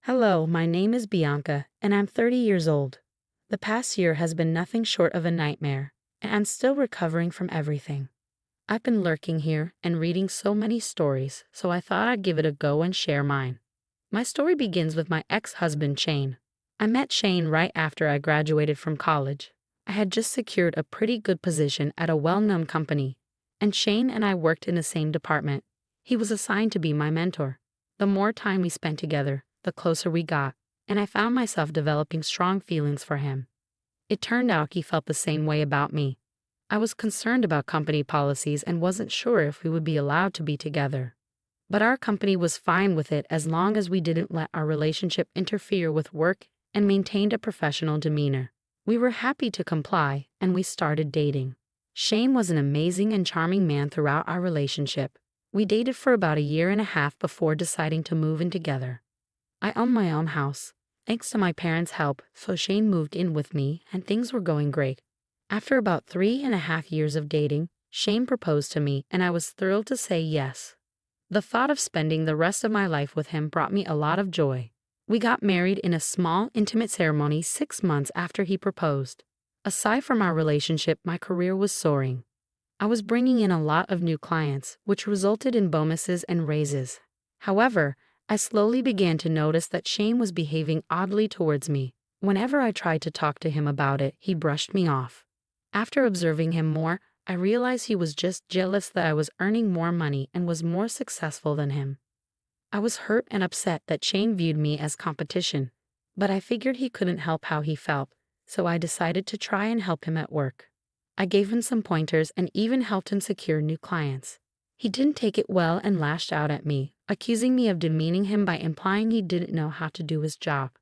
Hello, my name is Bianca, and I'm 30 years old. The past year has been nothing short of a nightmare, and I'm still recovering from everything. I've been lurking here and reading so many stories, so I thought I'd give it a go and share mine. My story begins with my ex-husband, Shane. I met Shane right after I graduated from college. I had just secured a pretty good position at a well-known company, and Shane and I worked in the same department. He was assigned to be my mentor. The more time we spent together, the closer we got, and I found myself developing strong feelings for him. It turned out he felt the same way about me. I was concerned about company policies and wasn't sure if we would be allowed to be together. But our company was fine with it as long as we didn't let our relationship interfere with work and maintained a professional demeanor. We were happy to comply, and we started dating. Shane was an amazing and charming man throughout our relationship. We dated for about a year and a half before deciding to move in together. I own my own house, thanks to my parents' help, so Shane moved in with me and things were going great. After about 3.5 years of dating, Shane proposed to me and I was thrilled to say yes. The thought of spending the rest of my life with him brought me a lot of joy. We got married in a small, intimate ceremony 6 months after he proposed. Aside from our relationship, my career was soaring. I was bringing in a lot of new clients, which resulted in bonuses and raises. However, I slowly began to notice that Shane was behaving oddly towards me. Whenever I tried to talk to him about it, he brushed me off. After observing him more, I realized he was just jealous that I was earning more money and was more successful than him. I was hurt and upset that Shane viewed me as competition, but I figured he couldn't help how he felt, so I decided to try and help him at work. I gave him some pointers and even helped him secure new clients. He didn't take it well and lashed out at me, accusing me of demeaning him by implying he didn't know how to do his job.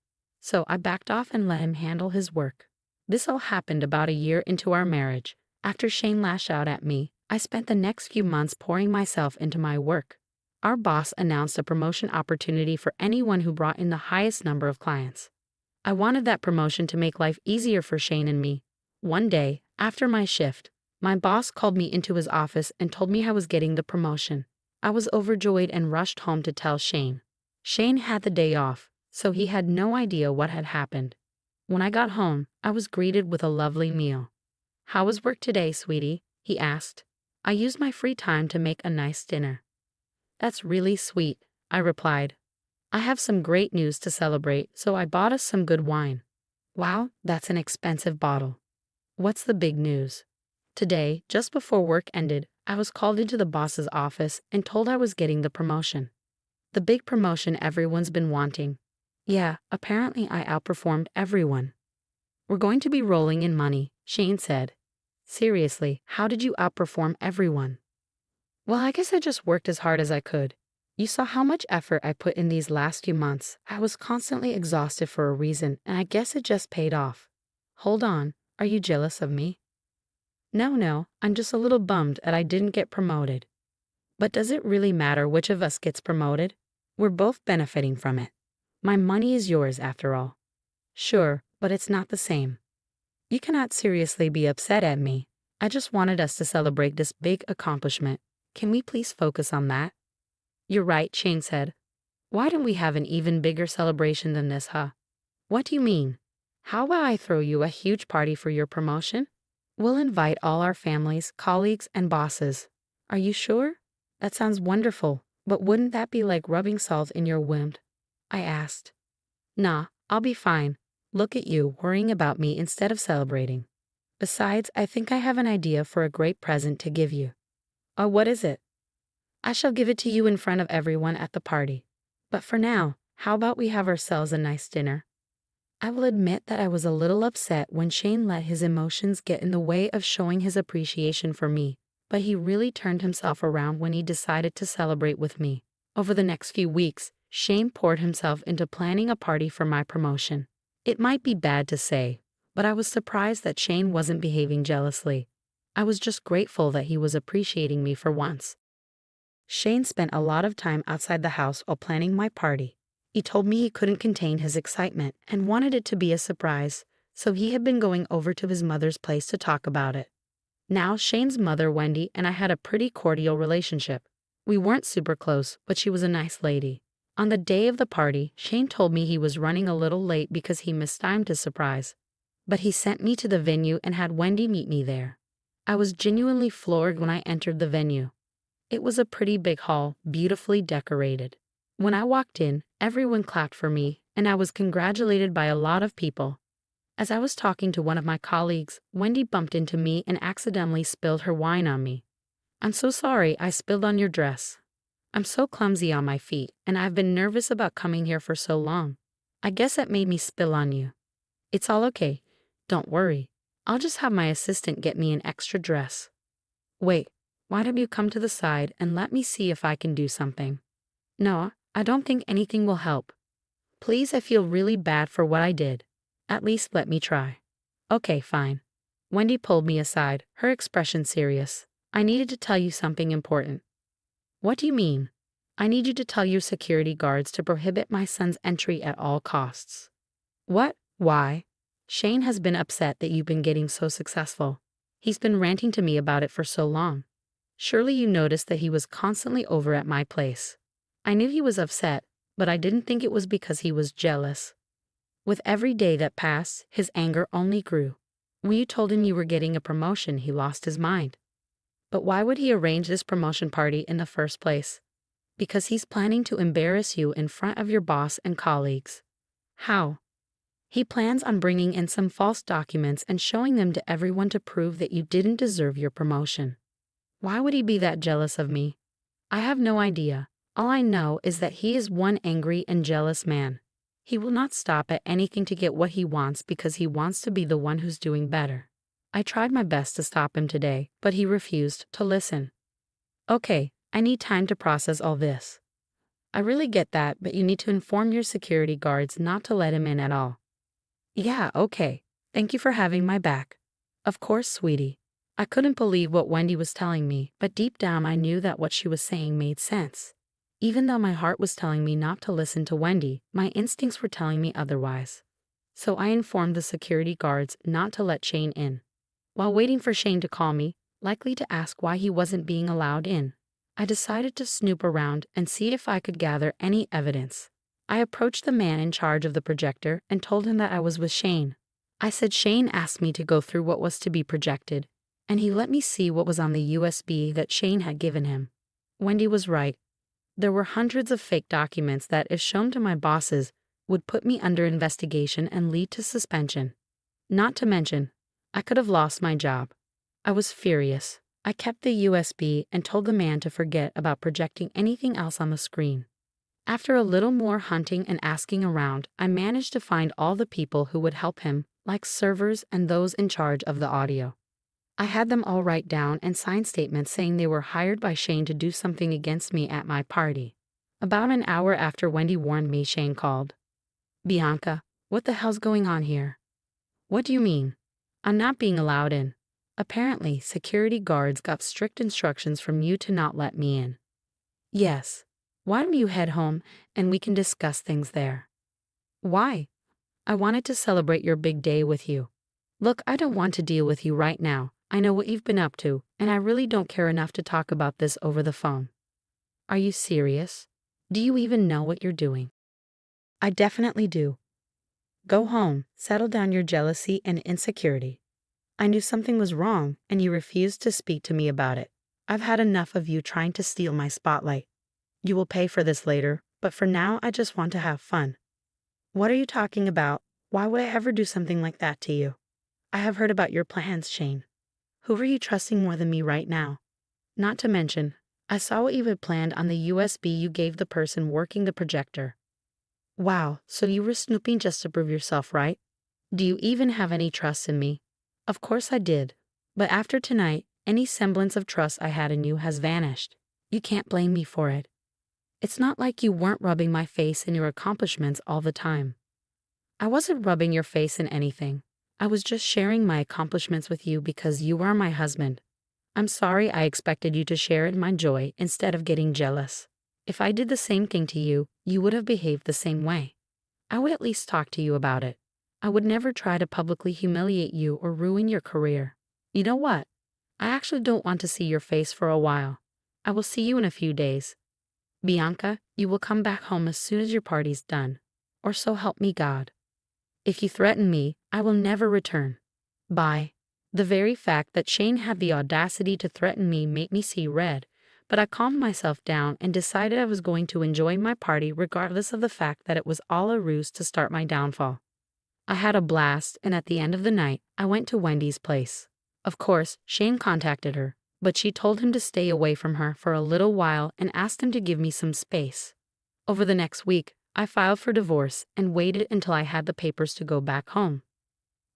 So I backed off and let him handle his work. This all happened about a year into our marriage. After Shane lashed out at me, I spent the next few months pouring myself into my work. Our boss announced a promotion opportunity for anyone who brought in the highest number of clients. I wanted that promotion to make life easier for Shane and me. One day, after my shift, my boss called me into his office and told me I was getting the promotion. I was overjoyed and rushed home to tell Shane. Shane had the day off, so he had no idea what had happened. When I got home, I was greeted with a lovely meal. "How was work today, sweetie?" he asked. "I used my free time to make a nice dinner." "That's really sweet," I replied. "I have some great news to celebrate, so I bought us some good wine." "Wow, that's an expensive bottle." "What's the big news?" Today, just before work ended, I was called into the boss's office and told I was getting the promotion. The big promotion everyone's been wanting. Yeah, apparently I outperformed everyone. "We're going to be rolling in money," Shane said. "Seriously, how did you outperform everyone?" "Well, I guess I just worked as hard as I could. You saw how much effort I put in these last few months. I was constantly exhausted for a reason, and I guess it just paid off." "Hold on, are you jealous of me?" No, I'm just a little bummed that I didn't get promoted." "But does it really matter which of us gets promoted? We're both benefiting from it. My money is yours after all." "Sure, but it's not the same." "You cannot seriously be upset at me. I just wanted us to celebrate this big accomplishment. Can we please focus on that?" "You're right," Shane said. "Why don't we have an even bigger celebration than this, huh?" "What do you mean? How about I throw you a huge party for your promotion? We'll invite all our families, colleagues, and bosses." "Are you sure? That sounds wonderful, but wouldn't that be like rubbing salt in your wound?" I asked. "Nah, I'll be fine. Look at you worrying about me instead of celebrating. Besides, I think I have an idea for a great present to give you." "Oh, what is it?" "I shall give it to you in front of everyone at the party. But for now, how about we have ourselves a nice dinner?" I will admit that I was a little upset when Shane let his emotions get in the way of showing his appreciation for me, but he really turned himself around when he decided to celebrate with me. Over the next few weeks, Shane poured himself into planning a party for my promotion. It might be bad to say, but I was surprised that Shane wasn't behaving jealously. I was just grateful that he was appreciating me for once. Shane spent a lot of time outside the house while planning my party. He told me he couldn't contain his excitement and wanted it to be a surprise, so he had been going over to his mother's place to talk about it. Now, Shane's mother, Wendy, and I had a pretty cordial relationship. We weren't super close, but she was a nice lady. On the day of the party, Shane told me he was running a little late because he mistimed his surprise. But he sent me to the venue and had Wendy meet me there. I was genuinely floored when I entered the venue. It was a pretty big hall, beautifully decorated. When I walked in, everyone clapped for me, and I was congratulated by a lot of people. As I was talking to one of my colleagues, Wendy bumped into me and accidentally spilled her wine on me. "I'm so sorry I spilled on your dress. I'm so clumsy on my feet, and I've been nervous about coming here for so long. I guess that made me spill on you." "It's all okay. Don't worry. I'll just have my assistant get me an extra dress." "Wait, why don't you come to the side and let me see if I can do something?" "No, I don't think anything will help. Please, I feel really bad for what I did. At least let me try." "Okay, fine." Wendy pulled me aside, her expression serious. "I needed to tell you something important." "What do you mean?" "I need you to tell your security guards to prohibit my son's entry at all costs." "What? Why?" "Shane has been upset that you've been getting so successful. He's been ranting to me about it for so long. Surely you noticed that he was constantly over at my place." I knew he was upset, but I didn't think it was because he was jealous. With every day that passed, his anger only grew. When you told him you were getting a promotion, he lost his mind. But why would he arrange this promotion party in the first place? Because he's planning to embarrass you in front of your boss and colleagues. How? He plans on bringing in some false documents and showing them to everyone to prove that you didn't deserve your promotion. Why would he be that jealous of me? I have no idea. All I know is that he is one angry and jealous man. He will not stop at anything to get what he wants because he wants to be the one who's doing better. I tried my best to stop him today, but he refused to listen. "Okay, I need time to process all this." "I really get that, but you need to inform your security guards not to let him in at all." "Yeah, okay. Thank you for having my back." "Of course, sweetie." I couldn't believe what Wendy was telling me, but deep down I knew that what she was saying made sense. Even though my heart was telling me not to listen to Wendy, my instincts were telling me otherwise. So I informed the security guards not to let Shane in. While waiting for Shane to call me, likely to ask why he wasn't being allowed in, I decided to snoop around and see if I could gather any evidence. I approached the man in charge of the projector and told him that I was with Shane. I said Shane asked me to go through what was to be projected, and he let me see what was on the USB that Shane had given him. Wendy was right. There were hundreds of fake documents that, if shown to my bosses, would put me under investigation and lead to suspension. Not to mention, I could have lost my job. I was furious. I kept the USB and told the man to forget about projecting anything else on the screen. After a little more hunting and asking around, I managed to find all the people who would help him, like servers and those in charge of the audio. I had them all write down and sign statements saying they were hired by Shane to do something against me at my party. About an hour after Wendy warned me, Shane called. "Bianca, what the hell's going on here?" "What do you mean?" "I'm not being allowed in. Apparently, security guards got strict instructions from you to not let me in." "Yes. Why don't you head home and we can discuss things there?" "Why?" "I wanted to celebrate your big day with you." "Look, I don't want to deal with you right now. I know what you've been up to, and I really don't care enough to talk about this over the phone." "Are you serious? Do you even know what you're doing?" "I definitely do. Go home, settle down your jealousy and insecurity. I knew something was wrong, and you refused to speak to me about it. I've had enough of you trying to steal my spotlight. You will pay for this later, but for now I just want to have fun." "What are you talking about? Why would I ever do something like that to you?" "I have heard about your plans, Shane. Who are you trusting more than me right now? Not to mention, I saw what you had planned on the USB you gave the person working the projector." "Wow, so you were snooping just to prove yourself right? Do you even have any trust in me?" "Of course I did. But after tonight, any semblance of trust I had in you has vanished. You can't blame me for it. It's not like you weren't rubbing my face in your accomplishments all the time." "I wasn't rubbing your face in anything. I was just sharing my accomplishments with you because you are my husband. I'm sorry I expected you to share in my joy instead of getting jealous. If I did the same thing to you, you would have behaved the same way. I would at least talk to you about it. I would never try to publicly humiliate you or ruin your career. You know what? I actually don't want to see your face for a while. I will see you in a few days." Bianca, you will come back home as soon as your party's done. Or so help me God. If you threaten me, I will never return. Bye. The very fact that Shane had the audacity to threaten me made me see red, but I calmed myself down and decided I was going to enjoy my party regardless of the fact that it was all a ruse to start my downfall. I had a blast, and at the end of the night, I went to Wendy's place. Of course, Shane contacted her, but she told him to stay away from her for a little while and asked him to give me some space. Over the next week, I filed for divorce and waited until I had the papers to go back home.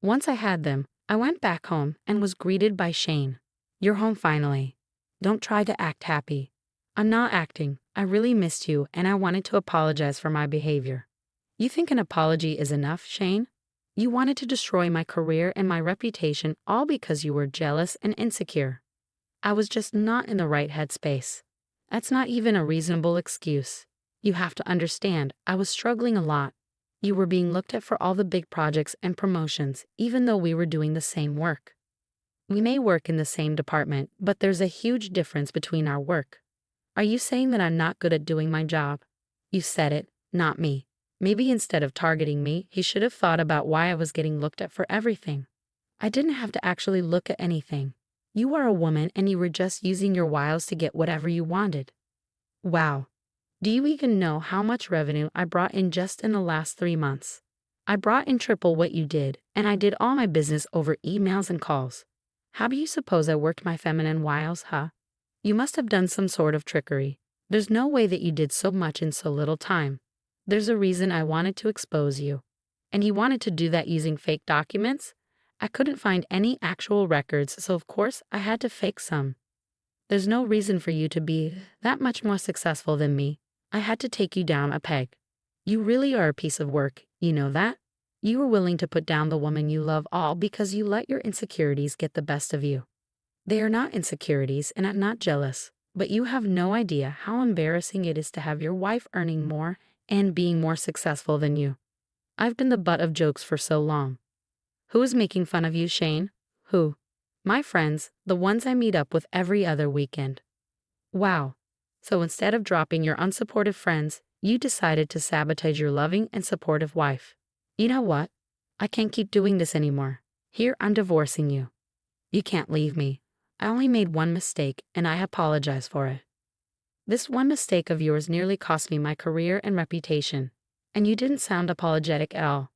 Once I had them, I went back home and was greeted by Shane. You're home finally. Don't try to act happy. I'm not acting. I really missed you and I wanted to apologize for my behavior. You think an apology is enough, Shane? You wanted to destroy my career and my reputation all because you were jealous and insecure. I was just not in the right headspace. That's not even a reasonable excuse. You have to understand, I was struggling a lot. You were being looked at for all the big projects and promotions, even though we were doing the same work. We may work in the same department, but there's a huge difference between our work. Are you saying that I'm not good at doing my job? You said it, not me. Maybe instead of targeting me, he should have thought about why I was getting looked at for everything. I didn't have to actually look at anything. You are a woman and you were just using your wiles to get whatever you wanted. Wow. Do you even know how much revenue I brought in just in the last 3 months? I brought in triple what you did, and I did all my business over emails and calls. How do you suppose I worked my feminine wiles, huh? You must have done some sort of trickery. There's no way that you did so much in so little time. There's a reason I wanted to expose you. And you wanted to do that using fake documents? I couldn't find any actual records, so of course I had to fake some. There's no reason for you to be that much more successful than me. I had to take you down a peg. You really are a piece of work, you know that? You were willing to put down the woman you love all because you let your insecurities get the best of you. They are not insecurities and I'm not jealous, but you have no idea how embarrassing it is to have your wife earning more and being more successful than you. I've been the butt of jokes for so long. Who is making fun of you, Shane? Who? My friends, the ones I meet up with every other weekend. Wow. So instead of dropping your unsupportive friends, you decided to sabotage your loving and supportive wife. You know what? I can't keep doing this anymore. Here, I'm divorcing you. You can't leave me. I only made one mistake, and I apologize for it. This one mistake of yours nearly cost me my career and reputation, and you didn't sound apologetic at all.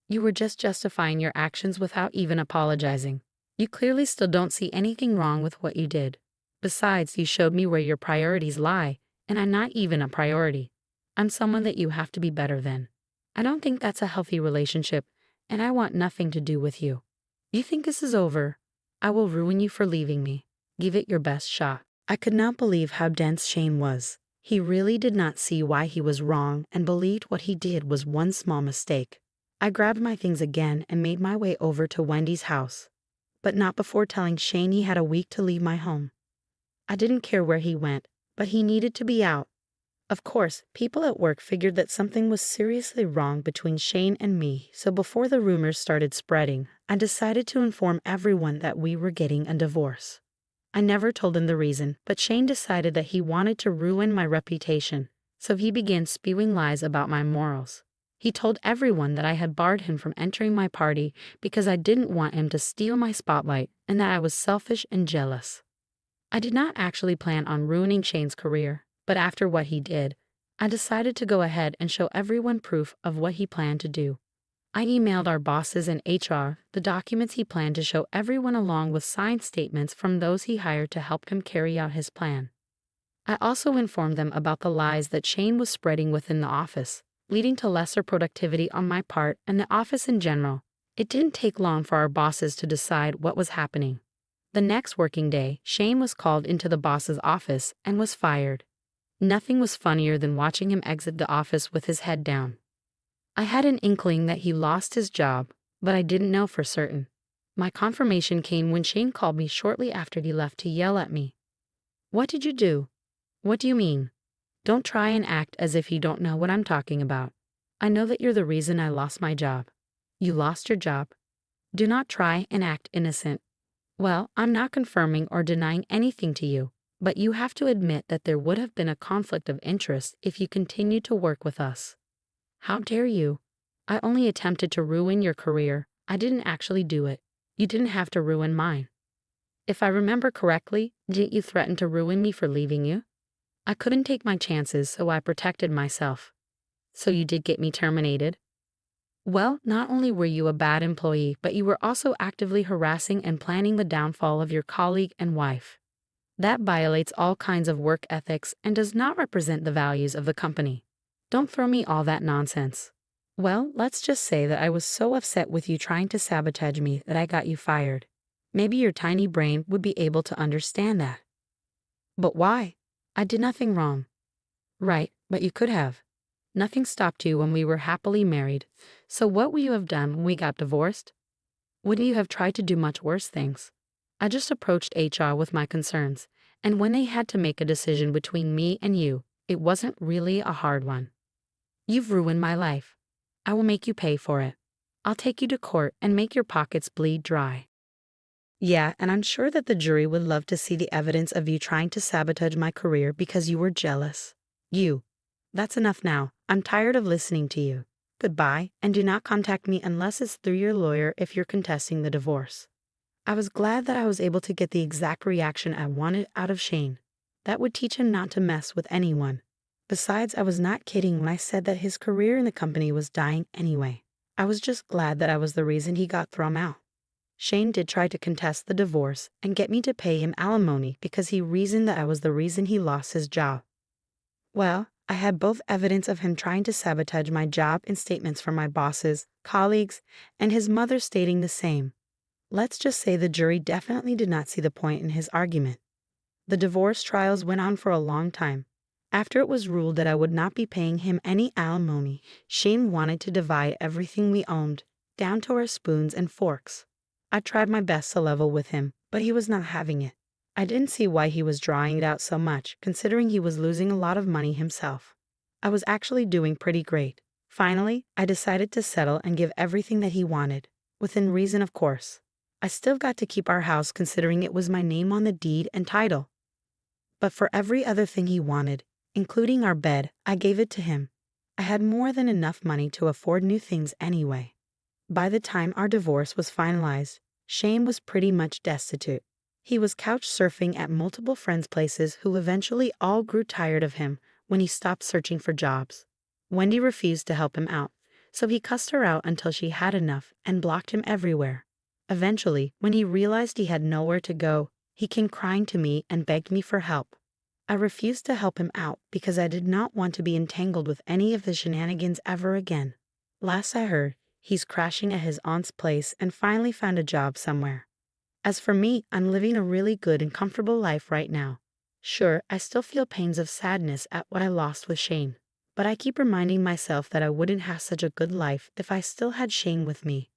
You were just justifying your actions without even apologizing. You clearly still don't see anything wrong with what you did. Besides, you showed me where your priorities lie, and I'm not even a priority. I'm someone that you have to be better than. I don't think that's a healthy relationship, and I want nothing to do with you. You think this is over? I will ruin you for leaving me. Give it your best shot. I could not believe how dense Shane was. He really did not see why he was wrong and believed what he did was one small mistake. I grabbed my things again and made my way over to Wendy's house, but not before telling Shane he had a week to leave my home. I didn't care where he went, but he needed to be out. Of course, people at work figured that something was seriously wrong between Shane and me, so before the rumors started spreading, I decided to inform everyone that we were getting a divorce. I never told him the reason, but Shane decided that he wanted to ruin my reputation, so he began spewing lies about my morals. He told everyone that I had barred him from entering my party because I didn't want him to steal my spotlight and that I was selfish and jealous. I did not actually plan on ruining Shane's career, but after what he did, I decided to go ahead and show everyone proof of what he planned to do. I emailed our bosses and HR the documents he planned to show everyone along with signed statements from those he hired to help him carry out his plan. I also informed them about the lies that Shane was spreading within the office, leading to lesser productivity on my part and the office in general. It didn't take long for our bosses to decide what was happening. The next working day, Shane was called into the boss's office and was fired. Nothing was funnier than watching him exit the office with his head down. I had an inkling that he lost his job, but I didn't know for certain. My confirmation came when Shane called me shortly after he left to yell at me. What did you do? What do you mean? Don't try and act as if you don't know what I'm talking about. I know that you're the reason I lost my job. You lost your job. Do not try and act innocent. Well, I'm not confirming or denying anything to you, But you have to admit that there would have been a conflict of interest if you continued to work with us. How dare you? I only attempted to ruin your career. I didn't actually do it. You didn't have to ruin mine. If I remember correctly, didn't you threaten to ruin me for leaving you? I couldn't take my chances, so I protected myself. So you did get me terminated? Well, not only were you a bad employee, but you were also actively harassing and planning the downfall of your colleague and wife. That violates all kinds of work ethics and does not represent the values of the company. Don't throw me all that nonsense. Well, let's just say that I was so upset with you trying to sabotage me that I got you fired. Maybe your tiny brain would be able to understand that. But why? I did nothing wrong. Right, but you could have. Nothing stopped you when we were happily married. So what would you have done when we got divorced? Wouldn't you have tried to do much worse things? I just approached HR with my concerns, and when they had to make a decision between me and you, it wasn't really a hard one. You've ruined my life. I will make you pay for it. I'll take you to court and make your pockets bleed dry. Yeah, and I'm sure that the jury would love to see the evidence of you trying to sabotage my career because you were jealous. That's enough now. I'm tired of listening to you. Goodbye, and do not contact me unless it's through your lawyer if you're contesting the divorce. I was glad that I was able to get the exact reaction I wanted out of Shane. That would teach him not to mess with anyone. Besides, I was not kidding when I said that his career in the company was dying anyway. I was just glad that I was the reason he got thrown out. Shane did try to contest the divorce and get me to pay him alimony because he reasoned that I was the reason he lost his job. Well, I had both evidence of him trying to sabotage my job and statements from my bosses, colleagues, and his mother stating the same. Let's just say the jury definitely did not see the point in his argument. The divorce trials went on for a long time. After it was ruled that I would not be paying him any alimony, Shane wanted to divide everything we owned, down to our spoons and forks. I tried my best to level with him, but he was not having it. I didn't see why he was drawing it out so much, considering he was losing a lot of money himself. I was actually doing pretty great. Finally, I decided to settle and give everything that he wanted, within reason, of course. I still got to keep our house considering it was my name on the deed and title. But for every other thing he wanted, including our bed, I gave it to him. I had more than enough money to afford new things anyway. By the time our divorce was finalized, Shane was pretty much destitute. He was couch surfing at multiple friends' places who eventually all grew tired of him when he stopped searching for jobs. Wendy refused to help him out, so he cussed her out until she had enough and blocked him everywhere. Eventually, when he realized he had nowhere to go, he came crying to me and begged me for help. I refused to help him out because I did not want to be entangled with any of the shenanigans ever again. Last I heard, he's crashing at his aunt's place and finally found a job somewhere. As for me, I'm living a really good and comfortable life right now. Sure, I still feel pains of sadness at what I lost with Shane, but I keep reminding myself that I wouldn't have such a good life if I still had Shane with me.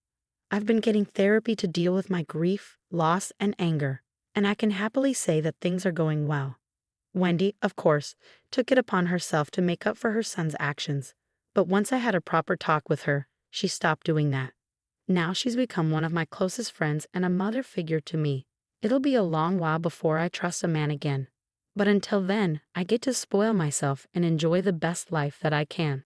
I've been getting therapy to deal with my grief, loss, and anger, and I can happily say that things are going well. Wendy, of course, took it upon herself to make up for her son's actions, but once I had a proper talk with her, she stopped doing that. Now she's become one of my closest friends and a mother figure to me. It'll be a long while before I trust a man again. But until then, I get to spoil myself and enjoy the best life that I can.